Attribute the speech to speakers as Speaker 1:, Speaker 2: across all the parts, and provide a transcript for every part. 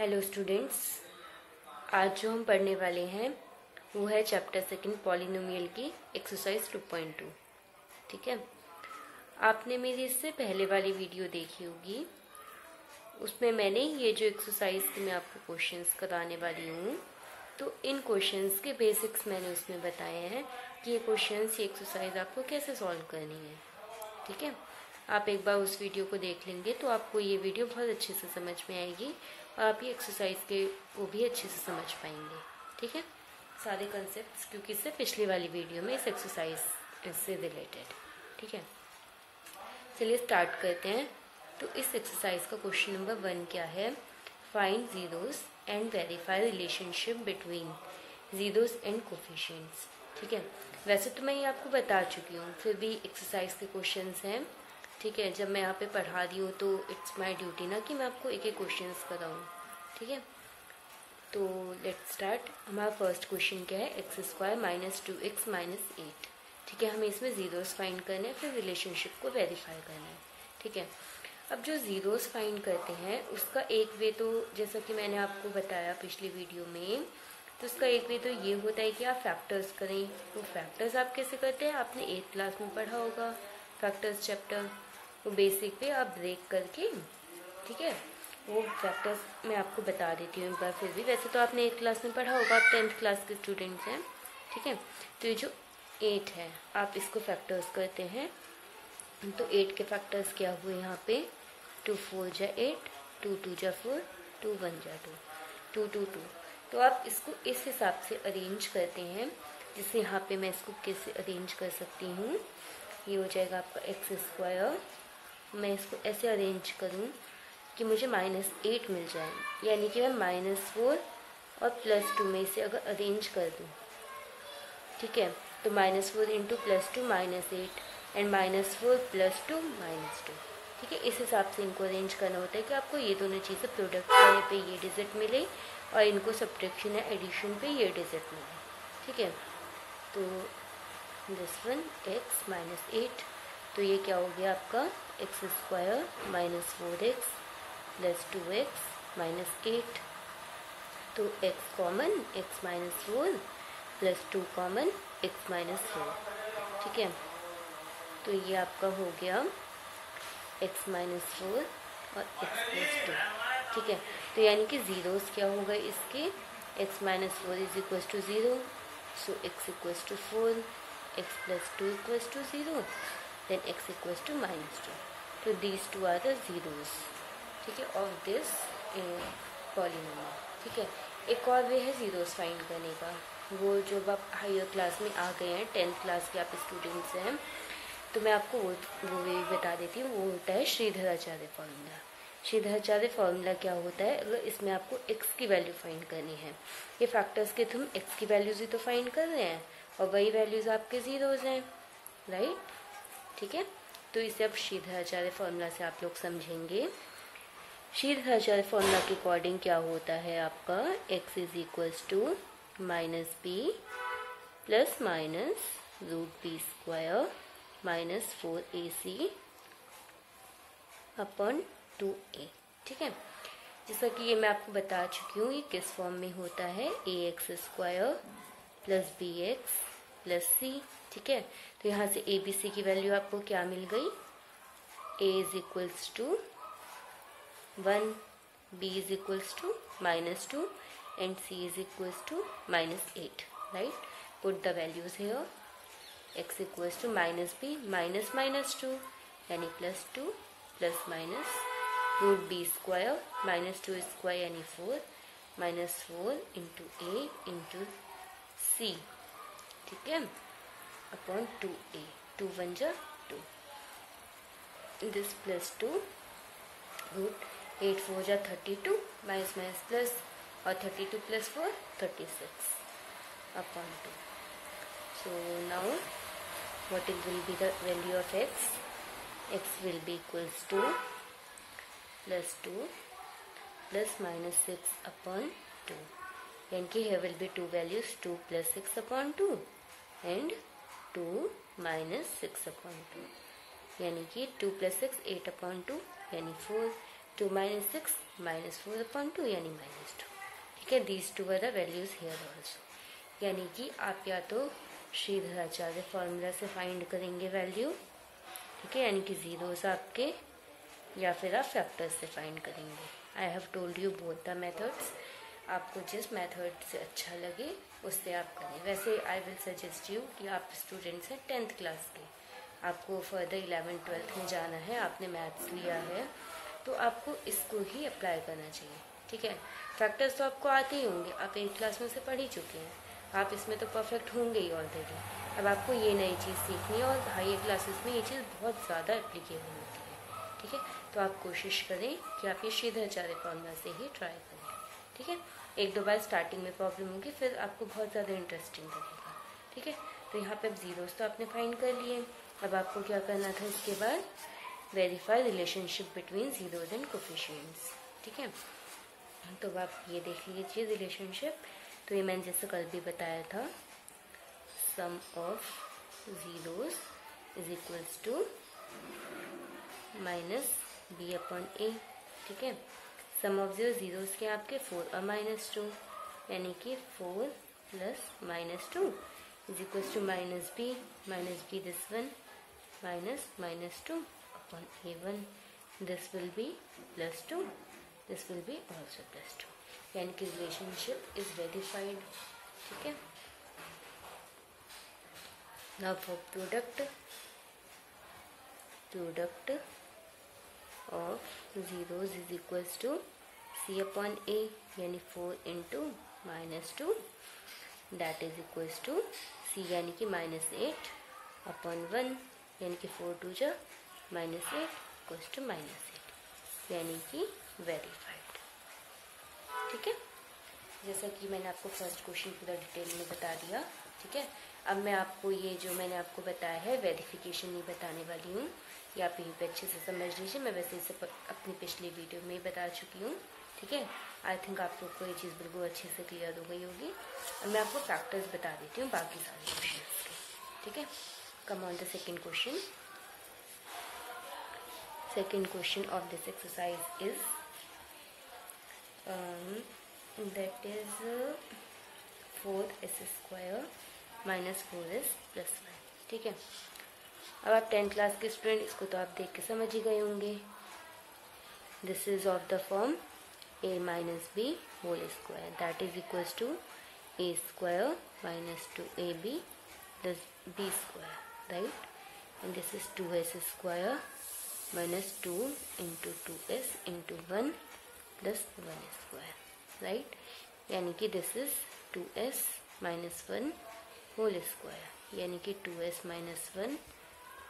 Speaker 1: Hello students, आज जो हम पढ़ने वाले हैं वो है चैप्टर सेकंड पॉलिनोमियल की एक्सरसाइज 2.2। ठीक है, आपने मेरी इससे पहले वाली वीडियो देखी होगी। उसमें मैंने ये जो एक्सरसाइज की मैं आपको क्वेश्चंस कराने वाली हूँ, तो इन क्वेश्चंस के बेसिक्स मैंने उसमें बताए हैं कि ये क्वेश्चंस, ये एक्सरसाइज आपको कैसे सॉल्व करनी है। ठीक है, आप एक बार उस वीडियो को देख लेंगे तो आपको ये वीडियो बहुत अच्छे से समझ में आएगी और आप ये एक्सरसाइज के वो भी अच्छे से समझ पाएंगे। ठीक है, सारे कंसेप्ट्स, क्योंकि इससे पिछली वाली वीडियो में इस एक्सरसाइज से रिलेटेड। ठीक है, चलिए स्टार्ट करते हैं। तो इस एक्सरसाइज का क्वेश्चन नंबर 1 क्या है? Find zeros and verify relationship between zeros and coefficients. ठीक है, वैसे तो मैं ये आपको बता चुकी हूँ, फिर भी एक्सरसाइज के क्वेश्चंस हैं। ठीक है, जब मैं यहाँ पे पढ़ा रही हूँ तो इट्स माय ड्यूटी ना कि मैं आपको एक एक क्वेश्चंस कराऊँ। ठीक है, तो लेट्स स्टार्ट। हमारा फर्स्ट क्वेश्चन क्या है? x² - 2x - 8। ठीक है, हमें इसमें जीरोस फाइंड करने हैं, फिर रिलेशनशिप को वेरीफाई करना है। ठीक है, अब जो जीरोस फाइंड करते हैं उसका एक वे तो, जैसा कि मैंने आपको बताया पिछली वीडियो में, तो उसका एक वे तो ये होता है कि आप फैक्टर्स करें। वो फैक्टर्स आप कैसे करते हैं? आपने 8th क्लास में पढ़ा होगा फैक्टर्स चैप्टर। वो बेसिक पे आप ब्रेक करके, ठीक है, वो फैक्टर्स मैं आपको बता देती हूँ एक बार फिर भी। वैसे तो आपने 8th क्लास में पढ़ा होगा, आप 10th क्लास के स्टूडेंट्स हैं। ठीक है, तो ये जो 8 है आप इसको फैक्टर्स करते हैं। तो 8 के फैक्टर्स क्या हुए यहाँ पे? 2 4 जा 8, 2 2 जा 4, 2 1 जा 2, 2 2 2। तो आप इसको इस हिसाब से अरेंज करते हैं, जिससे यहाँ पे मैं इसको कैसे अरेंज कर सकती हूँ। ये हो जाएगा आपका x²। मैं इसको ऐसे अरेंज करूँ कि मुझे -8 मिल जाए, यानी कि मैं -4 और +2 में इसे अगर अरेंज कर दूँ, ठीक है, तो -4 × +2 -8 एंड -4 +2 -2। ठीक है, इस हिसाब से इनको अरेंज करना होता है कि आपको ये दोनों चीज़ें प्रोडक्ट पे ये डिजिट मिले और इनको सब्ट्रैक्शन या एडिशन पे ये डिजिट मिले। ठीक है, तो दिस वन x - 8, तो ये क्या हो गया आपका? x² - 4x + 2x - 8। तो x common, x - 4 + 2 common, x - 4। ठीक है, तो ये आपका हो गया x - 4 और x + 2। ठीक है, तो यानी कि जीरोस क्या होगा इसके? x - 4 = 0, सो x = 4, x + 2 = 0, then x = -2. तो these two are the zeros, ठीक है, ऑफ दिस पॉलिनोमियल। ठीक है, एक और वे है जीरोस फाइंड करने का। वो जब आप हायर क्लास में आ गए हैं, 10th क्लास के आप स्टूडेंट्स हैं, तो मैं आपको वो वे बता देती हूँ। वो होता है श्रीधराचार्य फॉर्मूला। श्रीधराचार्य फॉर्मूला क्या होता है? अगर इसमें आपको x की वैल्यू फाइंड करनी है, ये फैक्टर्स के थ्रू x की वैल्यूज ही तो फाइंड कर रहे हैं और वही वैल्यूज आपके जीरोज हैं, राइट। ठीक है, तो इसे अब श्रीधराचार्य फॉर्मूला से आप लोग समझेंगे। श्रीधराचार्य फॉर्मूला के अकॉर्डिंग क्या होता है आपका? x = -b ±√b² - 4ac / 2a। ठीक है, जैसा कि ये मैं आपको बता चुकी हूँ, ये किस फॉर्म में होता है? ax² + bx + c। ठीक है, तो यहाँ से a b c की वैल्यू आपको क्या मिल गई? a = 1, b = -2 and c = -8, right? Put the values here. x = -b -2 यानी +2 ± √b² - 2² यानी 4 -4 × a × c, ठीक है, अपॉन 2a। 2 1 जा 2, दिस +2 √8 4 जा 32 -+ और 32 + 4 36 upon 2। So now what will be the value of x? X will be equals to +2 ± 6 upon 2, यानी कि here will be two values, 2 + 6 upon 2 and 2 - 6 upon 2, यानी कि 2 + 6 8 upon 2 यानी 4, 2 minus 6 minus 4 upon 2 यानी -2। ठीक है, these two are the values here also. यानी कि आप या तो श्रीधराचार्य फॉर्मूला से फाइंड करेंगे वैल्यू, ठीक है, यानी कि जीरोस आपके, या फिर आप फैक्टर्स से फाइंड करेंगे। I have told you both the methods, आपको जिस मेथड से अच्छा लगे उससे आप करें। वैसे आई विल सजेस्ट यू कि आप स्टूडेंट्स हैं 10th क्लास के, आपको फर्दर 11th 12th में जाना है, आपने मैथ्स लिया है तो आपको इसको ही अप्लाई करना चाहिए। ठीक है, फैक्टर्स तो आपको आते ही होंगे, आप 8th क्लास में से पढ़ ही चुके हैं, आप इसमें तो परफेक्ट होंगे ही ऑलरेडी। अब आपको ये नई चीज़ सीखनी है और हायर क्लासेस में ये चीज़ बहुत ज़्यादा एप्लीकेबल होती है। ठीक है, तो आप कोशिश करें कि आप ये श्रीधराचार्य फॉर्मूला से ही ट्राई करें। ठीक है, 1-2 बार स्टार्टिंग में प्रॉब्लम होगी, फिर आपको बहुत ज़्यादा इंटरेस्टिंग लगेगा। ठीक है, तो यहाँ पे अब जीरोस तो आपने फाइंड कर लिए। अब आपको क्या करना था इसके बाद, verify relationship between zeros and coefficients. ठीक है, तो आप ये देख लीजिए रिलेशनशिप। तो ये मैंने जैसे कल भी बताया था, sum of zeros is equals to minus b upon a. ठीक है, सम ऑफ जीरोज के आपके 4 और -2, यानी कि 4 plus -2 is equals to minus b this one minus -2 upon a1, this will be +2, this will be also +2, यानी कि रिलेशनशिप इज वेरीफाइड। ठीक है, now for product of zeros is equals to c upon a, यानी 4 into -2 that is equals to c, यानी कि -8 upon 1, यानी कि 4 2 जा -8 इक्वल्स टू -8, यानी कि वेरीफाइड। ठीक है, जैसा कि मैंने आपको फर्स्ट क्वेश्चन पूरा डिटेल में बता दिया। ठीक है, अब मैं आपको ये जो मैंने आपको बताया है वेरिफिकेशन नहीं बताने वाली हूँ, ये आप यहीं पे अच्छे से समझ लीजिए। मैं वैसे इसे अपनी पिछली वीडियो में बता चुकी हूँ। ठीक है, आई थिंक आप लोग को ये चीज़ बिल्कुल अच्छे से क्लियर हो गई होगी। अब मैं आपको फैक्टर्स बता देती हूँ बाकी सारे क्वेश्चन के। ठीक है, कम on the second question. Second question of this exercise is that is 4s square minus 4s plus 1। ठीक है, अब आप 10th क्लास के स्टूडेंट, इसको तो आप देख के समझ ही गए होंगे। This is of the form a minus b whole square that is equals to a square minus 2ab plus b square, right? And this is 2s square minus 2 into 2s into 1 plus 1 square, right? यानी कि this is 2s minus 1 whole square, यानी कि 2s minus 1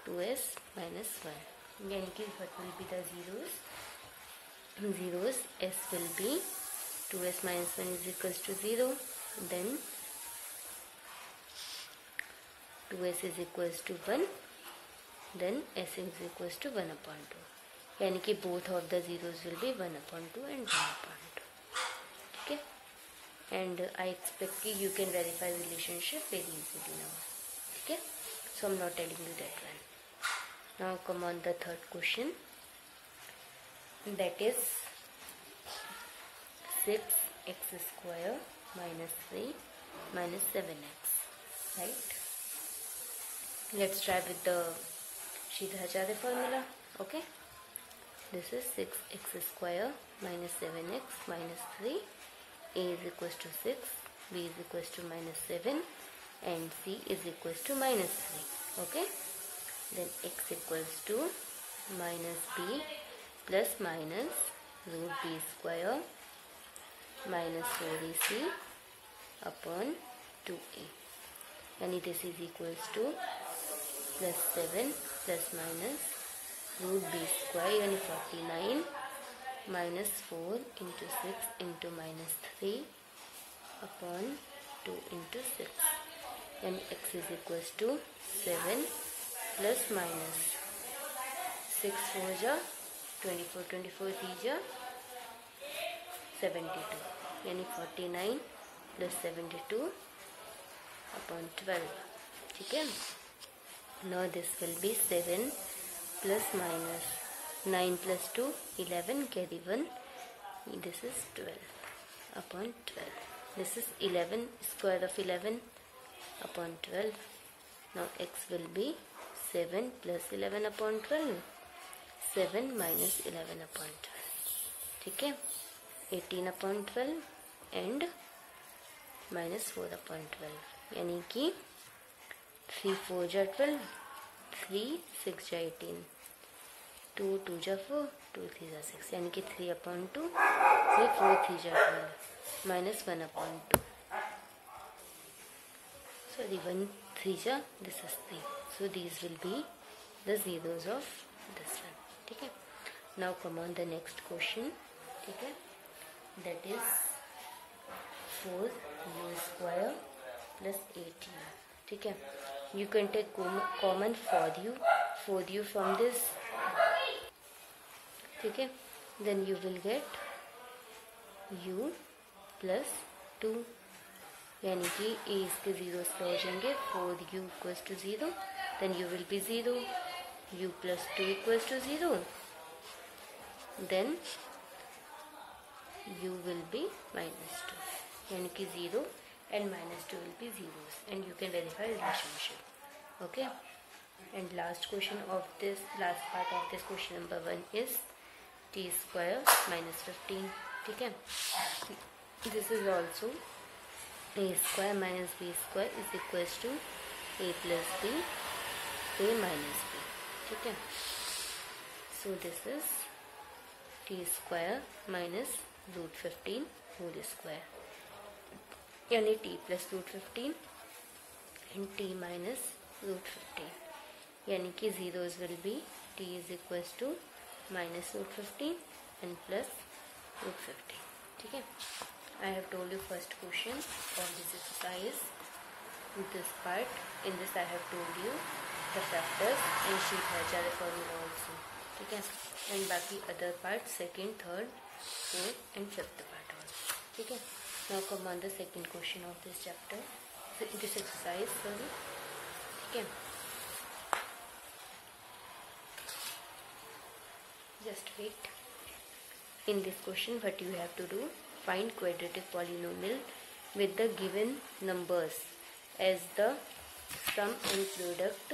Speaker 1: 2s minus 1, यानी कि what will be the zeros? Zeros, s will be 2s minus 1 is equals to 0, then 2s is equals to 1, then s is equals to 1 upon 2, यानी कि both of the zeros will be 1 upon 2 and 1 upon 2. ठीक है, and I expect कि you can verify relationship very easily now. ठीक है, so I'm not telling you that one. Now come on the third question, that is 6x square minus 3 minus 7x, right? Let's try with the Shridharacharya formula. Okay, this is 6x square minus 7x minus 3, a is equals to 6, b is equals to minus 7 and c is equals to minus 3. Okay, then x equals to minus b plus minus root b square minus 4ac upon 2a, यानी this is equals to plus 7 plus minus root b square, यानी 49 minus 4 into 6 into minus 3 upon 2 into 6, यानी x is equals to 7 plus minus 6 4 जा 24 24 3 जा 72, यानी 49 plus 72 upon 12. ठीक है, now this will be 7 plus minus 9 plus 2, 11, carry 1. This is 12 upon 12. This is 11, square of 11 upon 12. Now x will be 7 plus 11 upon 12. 7 minus 11 upon 12. ठीक है, 18 upon 12 and minus 4 upon 12, यानी कि 3 4 जा 12, 3 6 जा 18, 2 2 जा 4, 2 3 जा 6, यानी कि 3 upon 2, 3 4 3 जा 12, minus 1 upon 2. Sorry, 1 3 जा, this is 3. So these will be the zeros of this one. ठीक है. Now come on the next question. ठीक है, that is 4u square plus 8u. ठीक है, you can take common 4u from this. ठीक है, then you will get u plus 2, यानी कि a इसके zeros पे हो जाएंगे. 4u equals to 0, then u will be 0. u plus 2 equals to 0, then u will be minus 2, यानी कि 0 and minus 2 will be zeros, and you can verify relationship. Okay, and last part of this question number 1 is t square minus 15. ठीक है, this is also a square minus b square is equals to a plus b, a minus b. ठीक है, so this is t square minus root 15 whole square, यानी t plus root 15 and t minus root 15, यानी कि zeros will be t is equals to minus root 15 and plus root 15. ठीक है, I have told you first question of this exercise. With this part, in this I have told you the factors and sheet has the formula also. ठीक है, and बाकी other part second, third, fourth and fifth part also. ठीक है, now come on the second question of this chapter, this exercise. Sorry. ठीक है, just wait. In this question what you have to do, find quadratic polynomial with the given numbers as the sum and product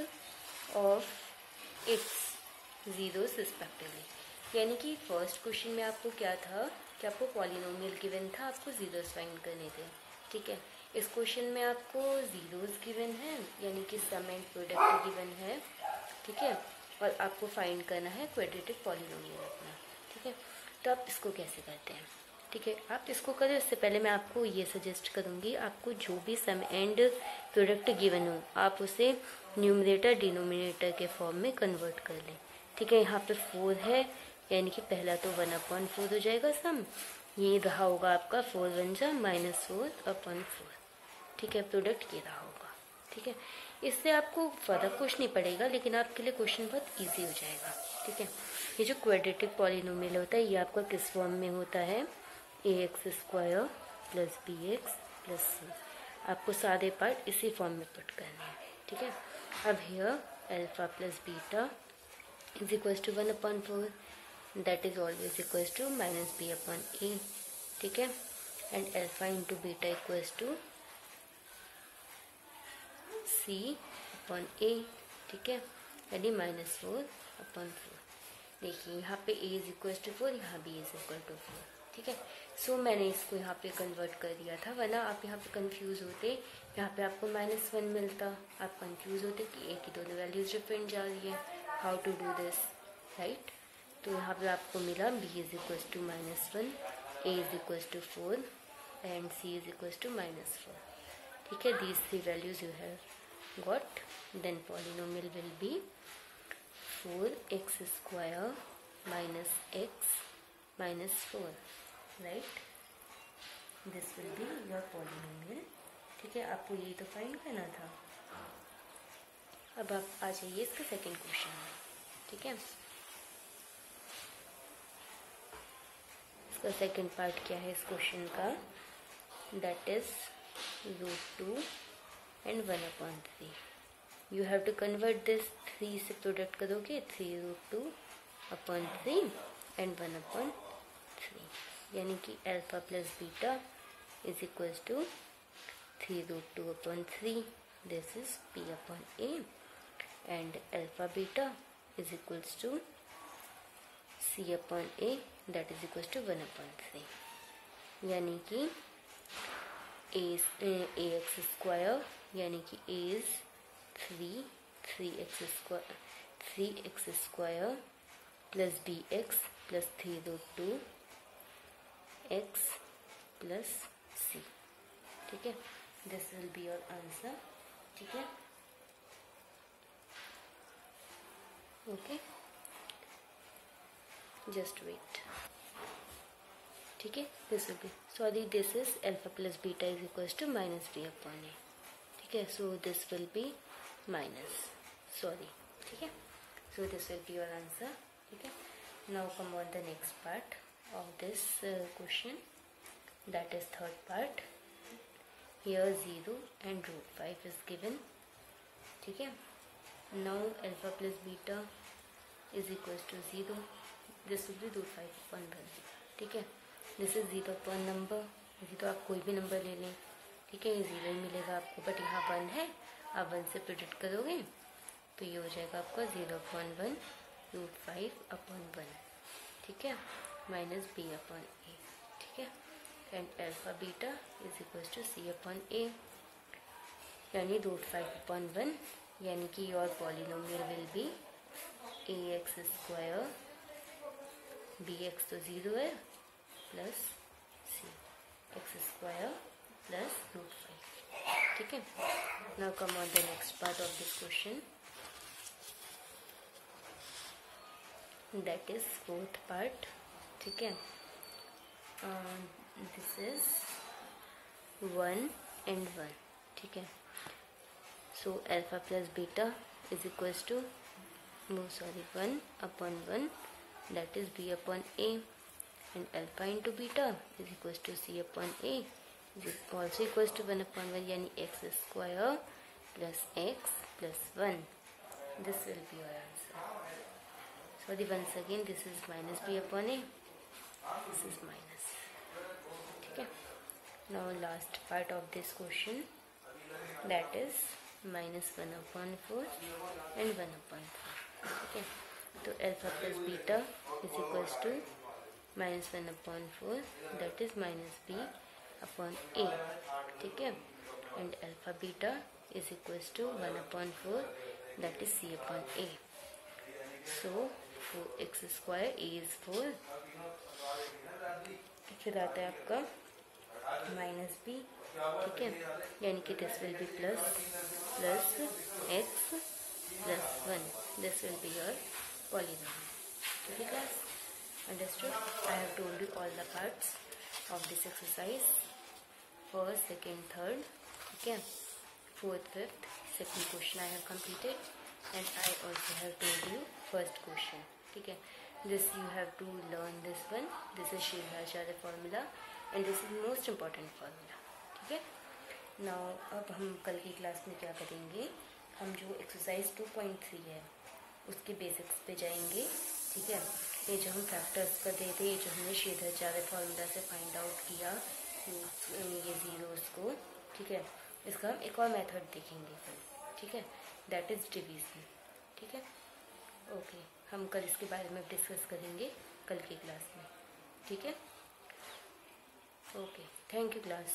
Speaker 1: of its zeros respectively. यानी कि first question में आपको क्या था कि आपको पॉलिनोमियल गिवन था, आपको जीरोस फाइंड करने थे. ठीक है, इस क्वेश्चन में आपको जीरोस गिवन है, यानी कि सम एंड प्रोडक्ट गिवन है. ठीक है, और आपको फाइंड करना है क्वाड्रेटिक पॉलिनोमियल अपना. ठीक है, तो आप इसको कैसे करते हैं? ठीक है, आप इसको करें उससे पहले मैं आपको ये सजेस्ट करूँगी, आपको जो भी सम एंड प्रोडक्ट गिवन हो आप उसे न्यूमरेटर डिनोमिनेटर के फॉर्म में कन्वर्ट कर लें. ठीक है, यहाँ पे 4 है, यानी कि पहला तो 1/4 हो जाएगा सम, ये रहा होगा आपका 4 1 जा -4/4. ठीक है, प्रोडक्ट ये रहा होगा. ठीक है, इससे आपको फर्क कुछ नहीं पड़ेगा, लेकिन आपके लिए क्वेश्चन बहुत इजी हो जाएगा. ठीक है, ये जो क्वाड्रेटिक पॉलिनोमियल होता है ये आपका किस फॉर्म में होता है, ax² + bx + c. आपको सारे पार्ट इसी फॉर्म में पुट करने हैं. ठीक है, अब here alpha + beta is equal to 1/4, that is always equal to -b/a. ठीक है, and alpha into beta equals to c/a. ठीक है, यानी -4/4. देखिए यहाँ पे a इज इक्वल टू 4, यहाँ b इज इक्वल टू 4. ठीक है, सो मैंने इसको यहाँ पे कन्वर्ट कर दिया था, वरना आप यहाँ पे कंफ्यूज होते, यहाँ पे आपको -1 मिलता, आप कंफ्यूज होते कि a की दोनों वैल्यूज डिफरेंट जा रही है, how to do this, right. तो यहाँ पे आपको मिला b is equal to -1, a is equal to 4 and c is equal to -4. ठीक है, these 3 values you have got. Then polynomial will be 4x² - x - 4, right. This will be your polynomial. ठीक है, आपको यही तो फाइंड करना था. अब आप आ जाइए इसका सेकेंड क्वेश्चन में. ठीक है, इसका सेकेंड पार्ट क्या है इस क्वेश्चन का, that is √2 and 1/3. You have to convert this. 3 से प्रोडक्ट करोगे 3 √2 अपॉन 3 एंड 1/3, यानी कि alpha plus beta is equals to 3√2/3, this is P/A, and alpha beta is equals to C/A, that is equals to 1/3, यानी कि ax square, यानी कि a is 3x square plus bx plus 3√2x plus c, ठीक है, this will be your answer, ठीक है, okay, just wait, ठीक है, this will be, sorry this is alpha plus beta is equals to minus B/A, ठीक है, so this will B minus, sorry, ठीक है, so this will be your answer, ठीक है. Now come on the next part of this question, that is third part. Here 0 and √5 is given, ठीक है. Now alpha plus beta is equals to 0. This will be √5/1, ठीक है. This is 0 number, ये तो आप कोई भी नंबर ले लें, ठीक है, ये 0 ही मिलेगा आपको, बट यहाँ 1 है, आप 1 से प्रिडिक्ट करोगे तो ये हो जाएगा आपका 0/1 √5/1, ठीक है, माइनस B/A, ठीक है, and alpha beta is equal to C/A, यानी √5/1, यानी कि your polynomial will be ax square, bx तो 0 है, plus c, x square plus √5, ठीक है. Now come on the next part of this question, that is fourth part, ठीक है. This is 1 and 1, ठीक है. So alpha plus beta is equals to 1/1, that is B/A, and alpha into beta is equals to C/A is also equals to 1/1, यानी x square plus x plus 1, this will be your answer. Sorry, once again this is minus B/A, this is minus, ठीक है. Now last part of this question, that is -1/4 and 1/4, ठीक है. तो alpha plus beta is equals to -1/4, that is -B/A, ठीक है, and alpha beta is equals to 1/4, that is C/A. So x square, a is 4, फिर आता है आपका -B, ठीक है, यानी कि this will B plus x plus 1, this will be your polynomial, ठीक है class, understood. I have told you all the parts of this exercise, first, second, third, ठीक है, fourth, fifth, second question I have completed, and I also have told you first question, ठीक है. This you have to learn this one. This is Sridharacharya formula and this is most important formula, ठीक है. Now अब हम कल की class में क्या करेंगे, हम जो एक्सरसाइज 2.3 है उसके बेसिक्स पे जाएंगे, ठीक है. ये जो हम फैक्टर्स कर रहे थे, ये जो हमने श्रीधराचार्य फार्मूला से फाइंड आउट किया, ये जीरोस को, ठीक है, इसका हम एक और मेथड देखेंगे कल, ठीक है, दैट इज डिवीजन, ठीक है. ओके, हम कल इसके बारे में डिस्कस करेंगे कल की क्लास में, ठीक है. Okay, thank you class.